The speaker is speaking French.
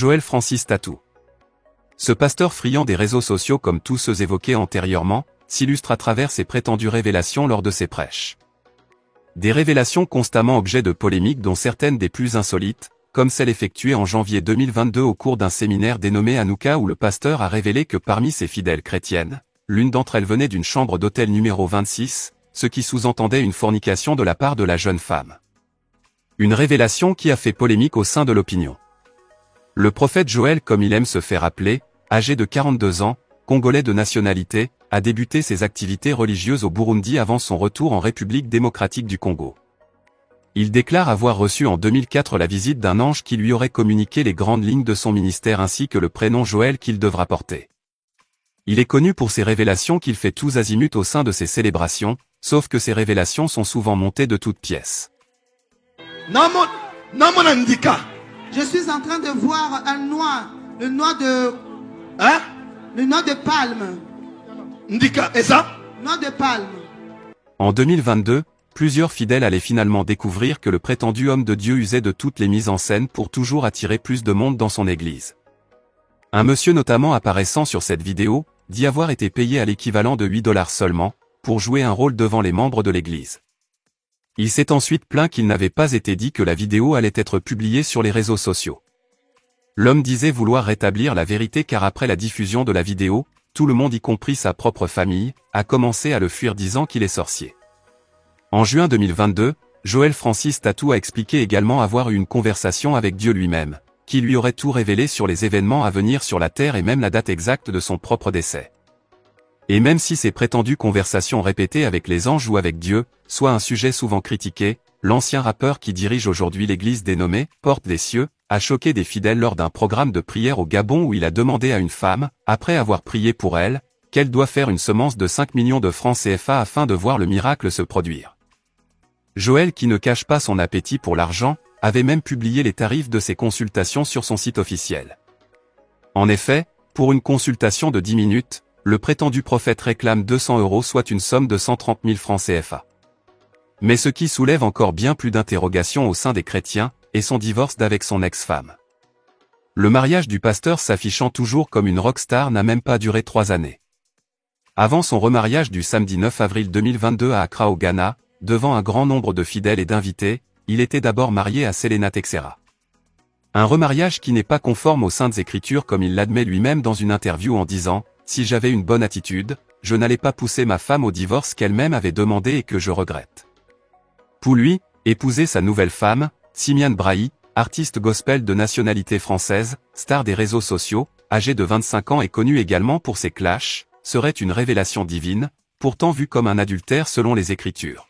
Joël Francis Tatou. Ce pasteur friand des réseaux sociaux comme tous ceux évoqués antérieurement, s'illustre à travers ses prétendues révélations lors de ses prêches. Des révélations constamment objet de polémiques dont certaines des plus insolites, comme celle effectuée en janvier 2022 au cours d'un séminaire dénommé Hanouka où le pasteur a révélé que parmi ses fidèles chrétiennes, l'une d'entre elles venait d'une chambre d'hôtel numéro 26, ce qui sous-entendait une fornication de la part de la jeune femme. Une révélation qui a fait polémique au sein de l'opinion. Le prophète Joël, comme il aime se faire appeler, âgé de 42 ans, congolais de nationalité, a débuté ses activités religieuses au Burundi avant son retour en République démocratique du Congo. Il déclare avoir reçu en 2004 la visite d'un ange qui lui aurait communiqué les grandes lignes de son ministère ainsi que le prénom Joël qu'il devra porter. Il est connu pour ses révélations qu'il fait tous azimuts au sein de ses célébrations, sauf que ces révélations sont souvent montées de toutes pièces. Je suis en train de voir un noix, le noix de... Hein? Le noix de palme. Ndika, et ça? Noix de palme. En 2022, plusieurs fidèles allaient finalement découvrir que le prétendu homme de Dieu usait de toutes les mises en scène pour toujours attirer plus de monde dans son église. Un monsieur notamment apparaissant sur cette vidéo, dit avoir été payé à l'équivalent de 8 $ seulement, pour jouer un rôle devant les membres de l'église. Il s'est ensuite plaint qu'il n'avait pas été dit que la vidéo allait être publiée sur les réseaux sociaux. L'homme disait vouloir rétablir la vérité car après la diffusion de la vidéo, tout le monde y compris sa propre famille, a commencé à le fuir disant qu'il est sorcier. En juin 2022, Joël Francis Tatou a expliqué également avoir eu une conversation avec Dieu lui-même, qui lui aurait tout révélé sur les événements à venir sur la terre et même la date exacte de son propre décès. Et même si ces prétendues conversations répétées avec les anges ou avec Dieu, soit un sujet souvent critiqué, l'ancien rappeur qui dirige aujourd'hui l'église dénommée « Porte des cieux », a choqué des fidèles lors d'un programme de prière au Gabon où il a demandé à une femme, après avoir prié pour elle, qu'elle doit faire une semence de 5 millions de francs CFA afin de voir le miracle se produire. Joël, qui ne cache pas son appétit pour l'argent, avait même publié les tarifs de ses consultations sur son site officiel. En effet, pour une consultation de 10 minutes, le prétendu prophète réclame 200 €, soit une somme de 130 000 francs CFA. Mais ce qui soulève encore bien plus d'interrogations au sein des chrétiens, est son divorce d'avec son ex-femme. Le mariage du pasteur s'affichant toujours comme une rockstar n'a même pas duré 3 années. Avant son remariage du samedi 9 avril 2022 à Accra au Ghana, devant un grand nombre de fidèles et d'invités, il était d'abord marié à Selena Texera. Un remariage qui n'est pas conforme aux Saintes Écritures comme il l'admet lui-même dans une interview en disant « Si j'avais une bonne attitude, je n'allais pas pousser ma femme au divorce qu'elle-même avait demandé et que je regrette. » Pour lui, épouser sa nouvelle femme, Simiane Brahi, artiste gospel de nationalité française, star des réseaux sociaux, âgé de 25 ans et connu également pour ses clashs, serait une révélation divine, pourtant vue comme un adultère selon les Écritures.